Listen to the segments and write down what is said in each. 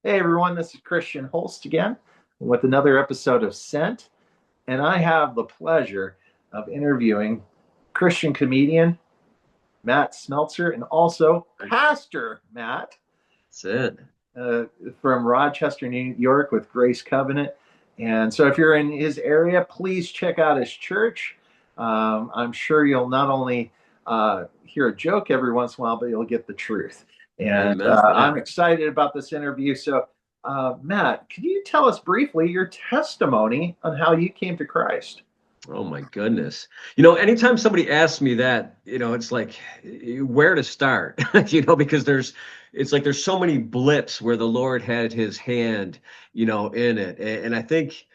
Hey everyone, this is Christian Holst again with another episode of Sent, and I have the pleasure of interviewing Christian comedian Matt Smeltzer and also Pastor Matt That's it. uh, from Rochester, New York with Grace Covenant. And so if you're in his area, please check out his church. I'm sure you'll not only hear a joke every once in a while, but you'll get the truth. And Amen to that. I'm excited about this interview. So, Matt, could you tell us briefly your testimony on how you came to Christ? Oh my goodness. Anytime somebody asks me that, it's like where to start, because it's like there's so many blips where the Lord had his hand, in it. And I think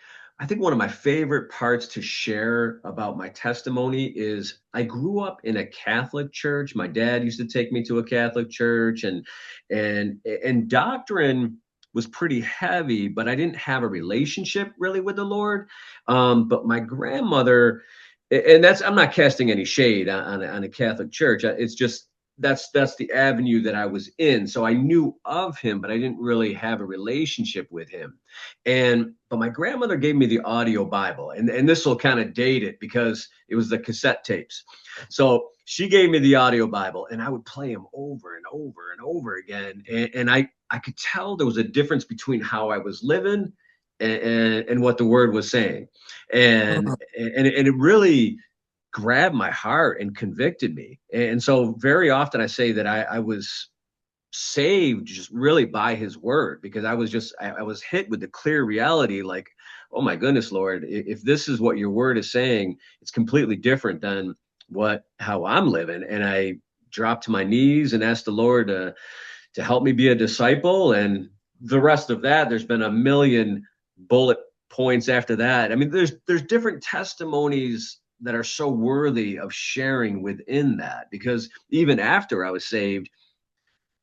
one of my favorite parts to share about my testimony is I grew up in a Catholic church. My dad used to take me to a Catholic church and doctrine was pretty heavy, but I didn't have a relationship really with the Lord. But my grandmother, and that's I'm not casting any shade on a Catholic church. It's just that's the avenue that I was in. So I knew of him, but I didn't really have a relationship with him. But my grandmother gave me the audio Bible, and this will kind of date it because it was the cassette tapes. So she gave me the audio Bible, and I would play them over and over and over again. And I could tell there was a difference between how I was living and what the word was saying. And it really grabbed my heart and convicted me. And so very often I say that I was saved just really by his word, because I was hit with the clear reality, like, oh my goodness, Lord, if this is what your word is saying, it's completely different than how I'm living. And I dropped to my knees and asked the Lord to help me be a disciple. And the rest of that, there's been a million bullet points after that. I mean, there's different testimonies that are so worthy of sharing within that, because even after I was saved,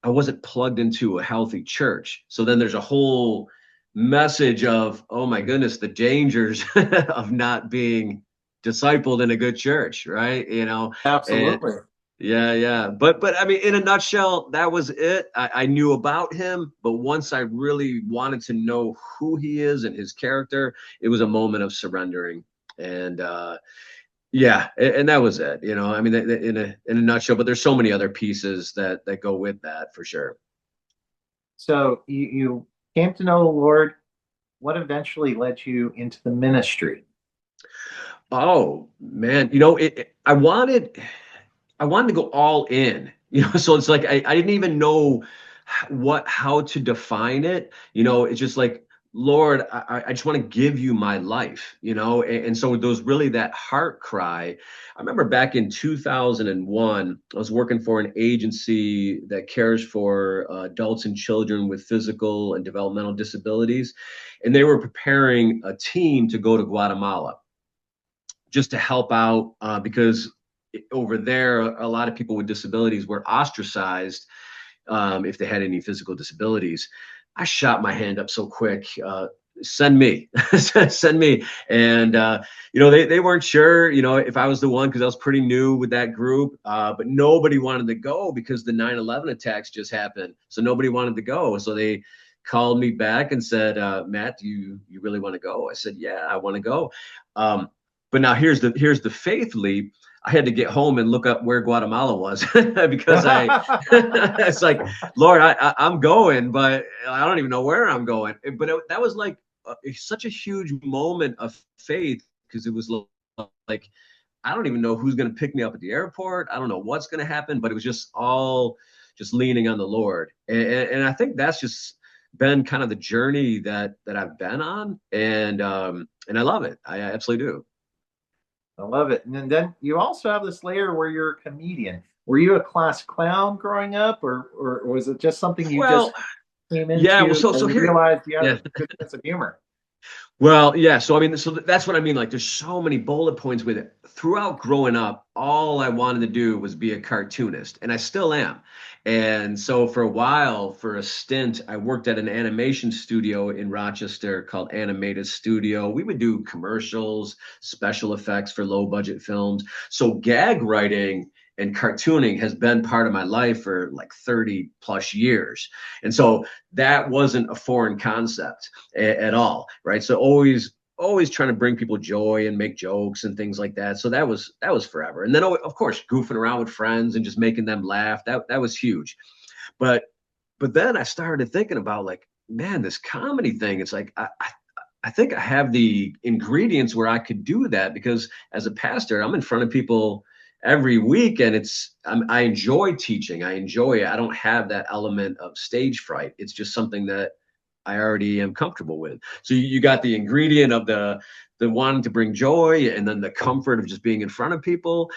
I wasn't plugged into a healthy church. So then there's a whole message of, oh my goodness, the dangers of not being discipled in a good church, right? And Absolutely. yeah. But I mean, in a nutshell, that was it. I knew about him, but once I really wanted to know who he is and his character, it was a moment of surrendering. And yeah, and that was it. I mean, in a nutshell. But there's so many other pieces that go with that for sure. So you came to know the Lord. What eventually led you into the ministry? Oh man, I wanted to go all in. So it's like I didn't even know how to define it. It's just like, Lord, I just want to give you my life, and so there was really that heart cry. I remember back in 2001, I was working for an agency that cares for adults and children with physical and developmental disabilities, and they were preparing a team to go to Guatemala just to help out, because over there, a lot of people with disabilities were ostracized if they had any physical disabilities. I shot my hand up so quick. Send me, send me. And, they weren't sure, if I was the one, because I was pretty new with that group. But nobody wanted to go because the 9/11 attacks just happened. So nobody wanted to go. So they called me back and said, Matt, do you really want to go? I said, yeah, I want to go. Um, but now here's the faith leap. I had to get home and look up where Guatemala was because it's like, Lord, I'm going, but I don't even know where I'm going. But that was like such a huge moment of faith, because it was like, I don't even know who's going to pick me up at the airport. I don't know what's going to happen, but it was just all just leaning on the Lord. And I think that's just been kind of the journey that I've been on. And I love it. I absolutely do. I love it. And then you also have this layer where you're a comedian. Were you a class clown growing up, or was it just something you just Well, came yeah. Well, into so and you here, realized you had yeah. a good sense of humor? Well, yeah. So I mean, so that's what I mean. Like, there's so many bullet points with it. Throughout growing up, all I wanted to do was be a cartoonist, and I still am. And so for a while, for a stint, I worked at an animation studio in Rochester called Animated Studio. We would do commercials, special effects for low budget films. So gag writing and cartooning has been part of my life for like 30 plus years. And so that wasn't a foreign concept at all, right? So always trying to bring people joy and make jokes and things like that. So that was forever. And then of course goofing around with friends and just making them laugh. That was huge. But then I started thinking about like, man, this comedy thing. It's like I think I have the ingredients where I could do that, because as a pastor, I'm in front of people every week, and I enjoy teaching. I enjoy it. I don't have that element of stage fright. It's just something that I already am comfortable with. So you got the ingredient of the wanting to bring joy, and then the comfort of just being in front of people.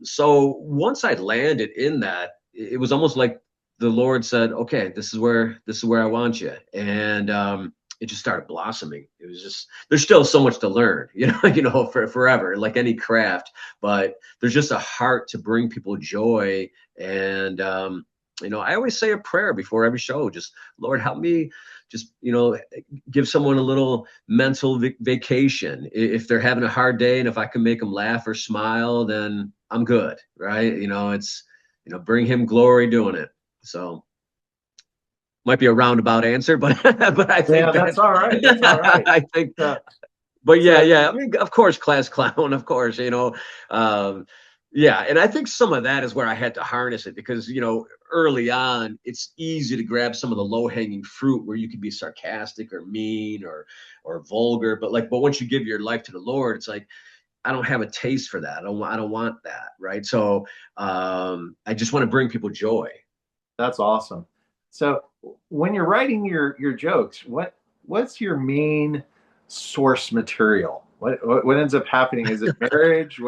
So once I landed in that, it was almost like the Lord said, "Okay, this is where I want you," and it just started blossoming. It was just, there's still so much to learn, for forever, like any craft, but there's just a heart to bring people joy. And I always say a prayer before every show, just Lord, help me just, give someone a little mental vacation. If they're having a hard day, and if I can make them laugh or smile, then I'm good. Right. It's, bring him glory doing it. So might be a roundabout answer, but but I think that's all right. That's all right. I think, So, but so yeah. I mean, of course, class clown, of course, yeah. And I think some of that is where I had to harness it, because early on, it's easy to grab some of the low hanging fruit where you can be sarcastic or mean or vulgar, but once you give your life to the Lord, it's like, I don't have a taste for that. I don't want that, right? So I just want to bring people joy. that's awesome. So when you're writing your jokes, what's your main source material? What ends up happening? Is it marriage?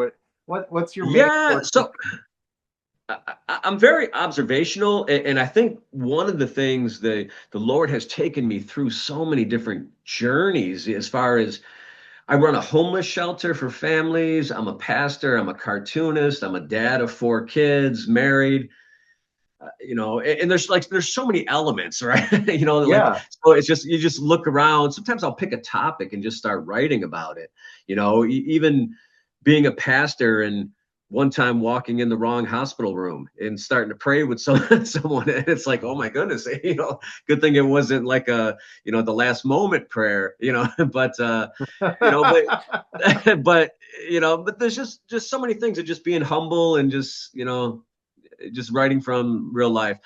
What's your main Yeah, source? so I'm very observational, and I think one of the things the Lord has taken me through so many different journeys, as far as I run a homeless shelter for families. I'm a pastor. I'm a cartoonist. I'm a dad of 4 kids, married. And there's so many elements, right? Like, Yeah, so it's just, you just look around. Sometimes I'll pick a topic and just start writing about it. Even being a pastor, and one time walking in the wrong hospital room and starting to pray with someone, and it's like, oh my goodness, good thing it wasn't like the last moment prayer, but but but there's just so many things of just being humble and just writing from real life.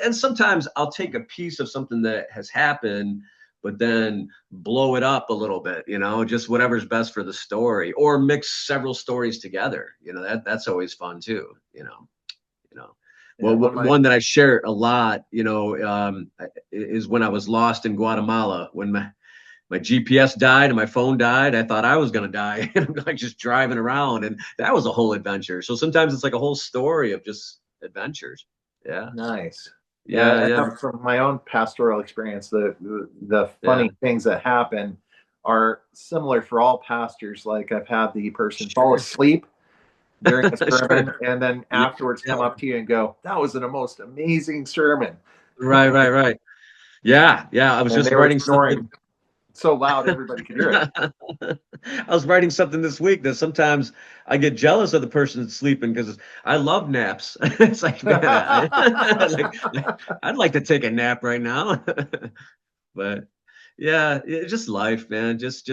And sometimes I'll take a piece of something that has happened, but then blow it up a little bit, just whatever's best for the story, or mix several stories together. That's always fun too, you know. yeah. Well, One of my one that I share a lot, is when I was lost in Guatemala, when my GPS died and my phone died. I thought I was going to die. And I'm like just driving around, and that was a whole adventure. So sometimes it's like a whole story of just adventures. Yeah. Nice. Yeah, Yeah. I Yeah. know from my own pastoral experience, the Yeah. funny things that happen are similar for all pastors. Like I've had the person fall Sure. asleep during a Sure. sermon and then Yeah. afterwards Yeah. come up to you and go, "That was the most amazing sermon." Right. Right. Right. Yeah. Yeah. I was And just they were writing snoring something. so loud everybody could hear it. I was writing something this week that sometimes I get jealous of the person that's sleeping, because I love naps. It's like, man, I'd like to take a nap right now. But yeah, it's just life, man. Just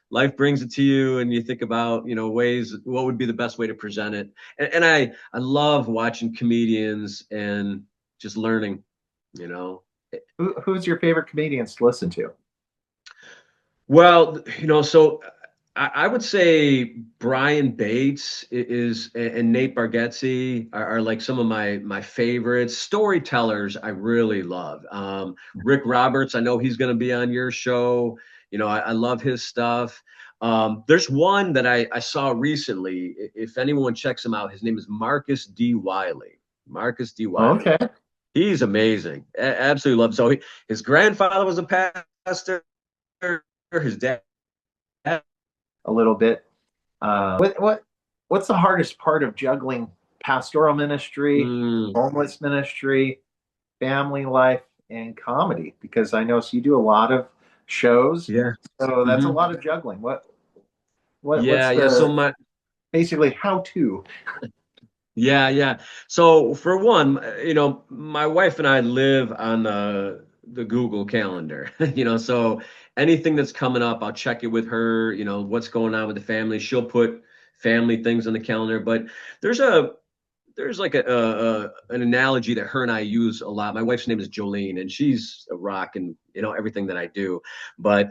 life brings it to you, and you think about ways, what would be the best way to present it. And I love watching comedians and just learning. You know, Who's your favorite comedians to listen to? Well, so I would say Brian Bates is, and Nate Bargatze are like some of my favorites. Storytellers I really love. Rick Roberts, I know he's going to be on your show. I love his stuff. There's one that I saw recently. If anyone checks him out, his name is Marcus D. Wiley. Marcus D. Wiley. Okay, He's amazing. Absolutely love. So his grandfather was a pastor. His dad. a little bit. What's the hardest part of juggling pastoral ministry, Mm, homeless ministry, family life, and comedy? Because I know so you do a lot of shows, yeah. so that's a Hmm. lot of juggling. What's Yeah. Yeah. So the basically how to. Yeah, yeah. So for one, my wife and I live on the Google Calendar. So anything that's coming up, I'll check it with her. What's going on with the family. She'll put family things on the calendar. But there's a there's like an analogy that her and I use a lot. My wife's name is Jolene, and she's a rock and everything that I do. But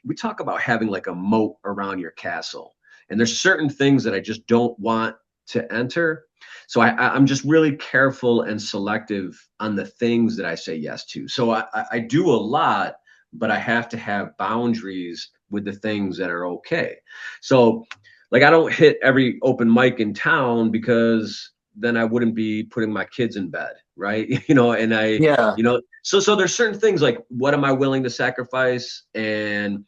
we talk about having like a moat around your castle, and there's certain things that I just don't want to enter. So I'm just really careful and selective on the things that I say yes to. So I do a lot, but I have to have boundaries with the things that are okay. So like I don't hit every open mic in town because then I wouldn't be putting my kids in bed, right? And Yeah. so there's certain things like what am I willing to sacrifice, and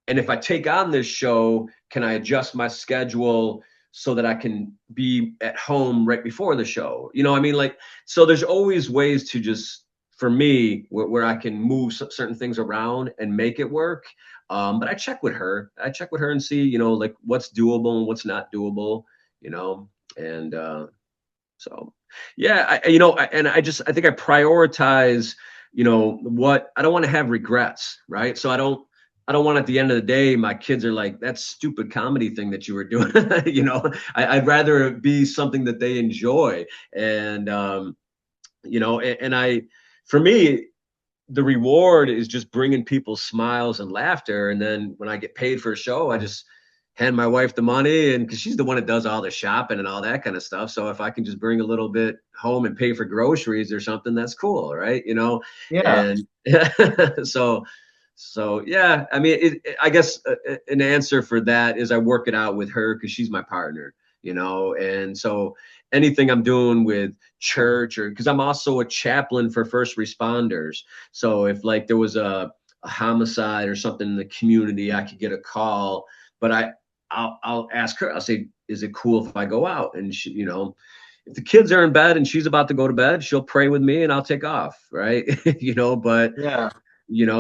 if I take on this show, can I adjust my schedule so that I can be at home right before the show? I mean, like, so there's always ways to just, for me, where I can move certain things around and make it work. But I check with her. I check with her and see, like what's doable and what's not doable, and so, yeah, and I think I prioritize, what I don't want to have regrets, right? So I don't want at the end of the day, my kids are like, that stupid comedy thing that you were doing. I'd rather it be something that they enjoy. And, for me, the reward is just bringing people smiles and laughter. And then when I get paid for a show, I just hand my wife the money, and because she's the one that does all the shopping and all that kind of stuff. So if I can just bring a little bit home and pay for groceries or something, that's cool, right? Yeah. And so yeah, I mean, I guess an answer for that is I work it out with her because she's my partner, and so anything I'm doing with church, or because I'm also a chaplain for first responders. So if like there was a homicide or something in the community, I could get a call, but I'll ask her. I'll say, is it cool if I go out? And she, if the kids are in bed and she's about to go to bed, she'll pray with me and I'll take off, right? But Yeah.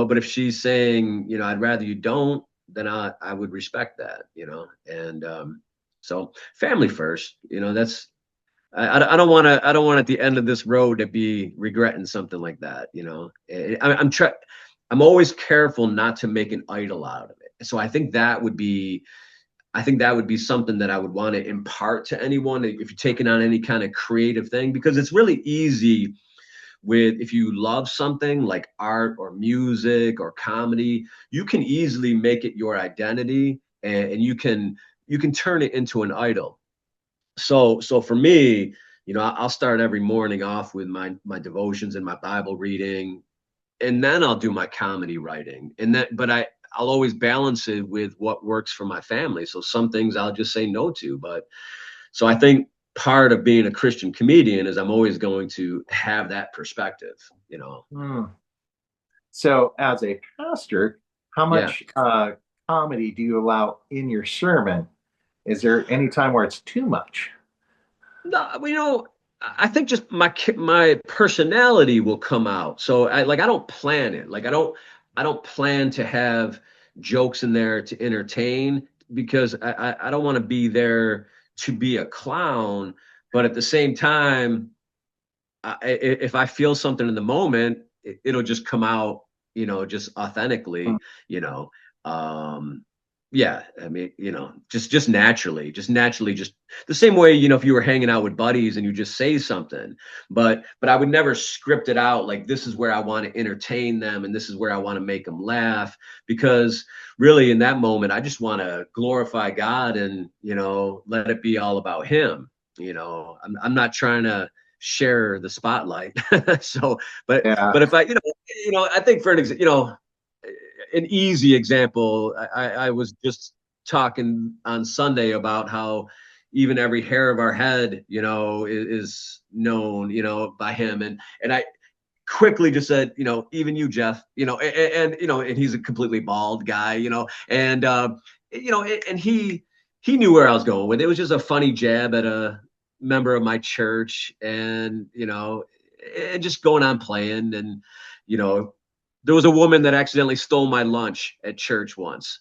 but if she's saying, I'd rather you don't, then I would respect that, and so family first, that's I don't want at the end of this road to be regretting something like that, I'm always careful not to make an idol out of it. So I think that would be something that I would want to impart to anyone if you're taking on any kind of creative thing, because it's really easy with, if you love something like art or music or comedy, you can easily make it your identity, and you can turn it into an idol. So for me, I'll start every morning off with my devotions and my Bible reading, and then I'll do my comedy writing. But I'll always balance it with what works for my family. So some things I'll just say no to. But so I think part of being a Christian comedian is I'm always going to have that perspective. Hmm. So, as a pastor, how Yeah. much comedy do you allow in your sermon? Is there any time where it's too much? No, well, I think just my personality will come out. So I don't plan it. Like I don't plan to have jokes in there to entertain, because I don't want to be there to be a clown. But at the same time, if I feel something in the moment, it'll just come out, just authentically, you know. Um, yeah, I mean, just naturally, just the same way, if you were hanging out with buddies and you just say something, but I would never script it out like this is where I want to entertain them and this is where I want to make them laugh, because really in that moment I just want to glorify God and, let it be all about him. I'm not trying to share the spotlight. So, Yeah. but if I think for an example, an easy example, I was just talking on Sunday about how even every hair of our head, is known, by him. And I quickly just said, even you, Jeff, and he's a completely bald guy, and he knew where I was going with it. It was just a funny jab at a member of my church, and just going on playing. And, you know, there was a woman that accidentally stole my lunch at church once.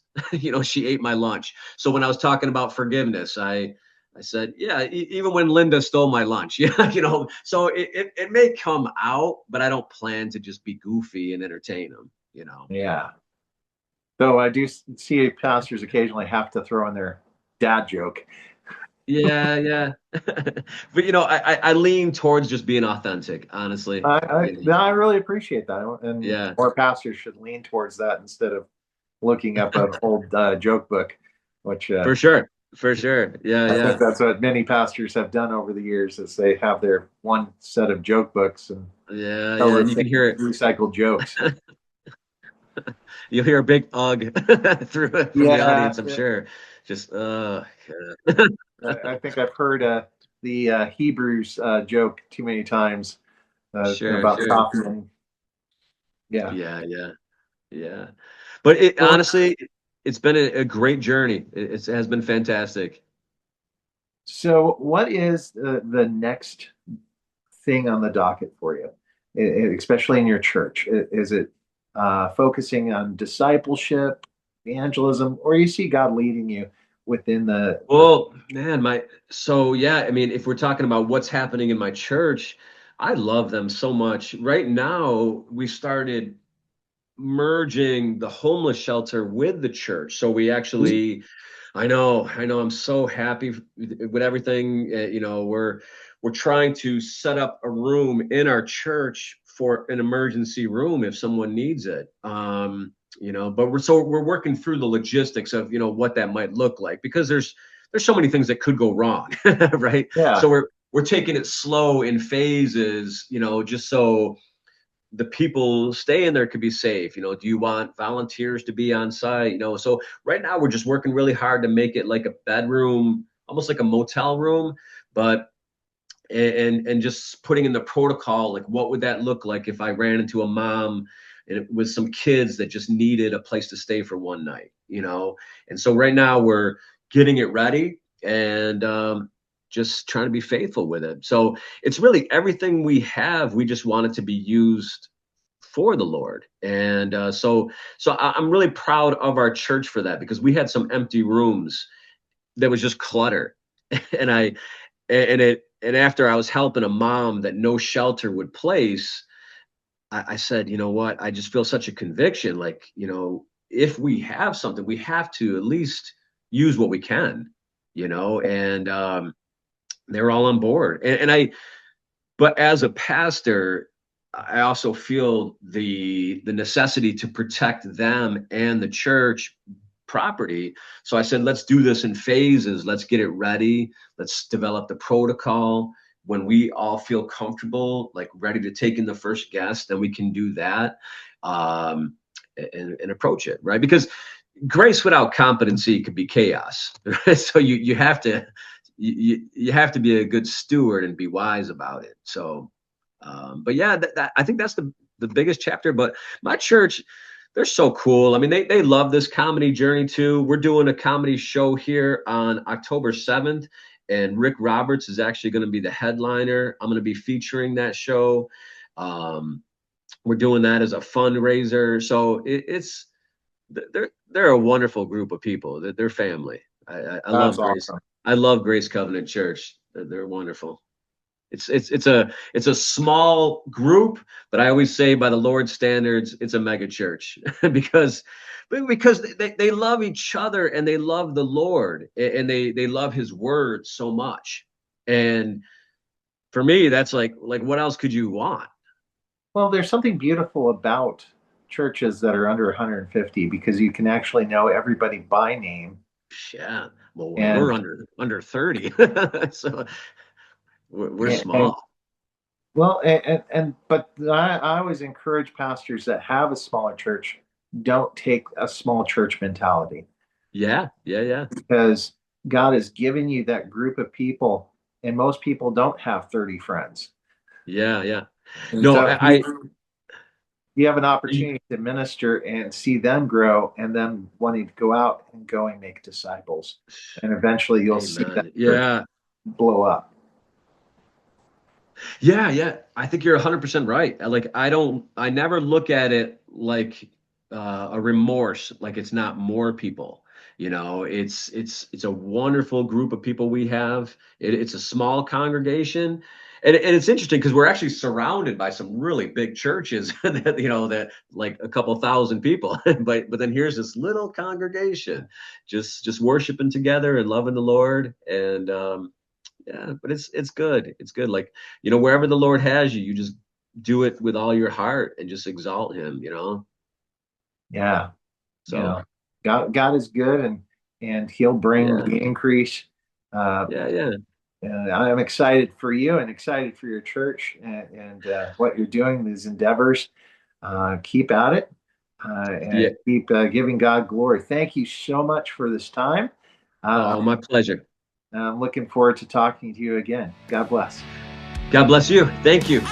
She ate my lunch. So when I was talking about forgiveness, I I said, yeah, even when Linda stole my lunch, yeah, so it may come out, but I don't plan to just be goofy and entertain them. Yeah. Though I do see pastors occasionally have to throw in their dad joke. Yeah, yeah. But I lean towards just being authentic, honestly. No, I really appreciate that, and Yeah, more pastors should lean towards that instead of looking up an old joke book, which for sure. For sure. Yeah, I think yeah. that's what many pastors have done over the years, is they have their one set of joke books and Yeah, tell yeah. the And you can same hear it. recycled jokes. You'll hear a big ugh through from the Yeah, audience, I'm sure. Just I think I've heard the Hebrews joke too many times sure, about sure. coffee, and yeah. Yeah, yeah, yeah. But it Well, honestly, it's been a great journey. It has been fantastic. so what is the next thing on the docket for you, especially in your church? Is it focusing on discipleship, evangelism, or you see God leading you within the Well, man, so yeah, I mean, if we're talking about what's happening in my church, I love them so much. Right now, we started merging the homeless shelter with the church. So we actually, I know, I'm so happy with everything. We're trying to set up a room in our church for an emergency room if someone needs it. But we're working through the logistics of what that might look like, because there's so many things that could go wrong, right? yeah. So we're taking it slow in phases, just so the people staying there could be safe. Do you want volunteers to be on site? So right now we're just working really hard to make it like a bedroom, almost like a motel room, but and just putting in the protocol, like what would that look like if I ran into a mom and it was some kids that just needed a place to stay for one night. And so right now we're getting it ready, and just trying to be faithful with it. So it's really everything we have. We just want it to be used for the Lord. And I'm really proud of our church for that, because we had some empty rooms that was just clutter. and I and after I was helping a mom that no shelter would place, I said, you know what? I just feel such a conviction. Like, if we have something, we have to at least use what we can, and they're all on board. But as a pastor, I also feel the necessity to protect them and the church property. So I said, let's do this in phases. Let's get it ready. Let's develop the protocol. When we all feel comfortable, like ready to take in the first guest, then we can do that, and approach it, right? Because grace without competency could be chaos. Right? So you have to you have to be a good steward and be wise about it. So, but yeah, I think that's the biggest chapter. But my church, they're so cool. I mean, they love this comedy journey too. We're doing a comedy show here on October 7th, and Rick Roberts is actually going to be the headliner. I'm going to be featuring that show. We're doing that as a fundraiser. So it's they're a wonderful group of people. They're family. I That's love Grace. awesome. I love Grace Covenant Church. They're wonderful. It's a small group, but I always say by the Lord's standards, it's a mega church because they love each other and they love the Lord, and they love His word so much. And for me, that's like what else could you want? Well, there's something beautiful about churches that are under 150, because you can actually know everybody by name. Yeah. Well, we're And under 30, so we're and small. well, but I always encourage pastors that have a smaller church, don't take a small church mentality, Yeah, yeah, yeah, because God has given you that group of people, and most people don't have 30 friends. yeah, yeah. And No, so I you have an opportunity to minister and see them grow, and then wanting to go out and go and make disciples. And eventually you'll see that Amen. church Yeah, blow up. yeah, yeah. I think you're 100% right. Like I never look at it like a remorse, like it's not more people. It's a wonderful group of people we have. It's a small congregation. And it's interesting because we're actually surrounded by some really big churches that like a couple thousand people. But then here's this little congregation just worshiping together and loving the Lord. And yeah, but it's good. It's good. Like, wherever the Lord has you, you just do it with all your heart and just exalt him. Yeah. You So know, God is good, and He'll bring yeah, the increase. Uh, yeah, yeah. and I'm excited for you and excited for your church and what you're doing, these endeavors. Keep at it Yeah. and keep giving God glory. Thank you so much for this time. Uh, Oh, my pleasure. I'm looking forward to talking to you again. God bless. God bless you. Thank you.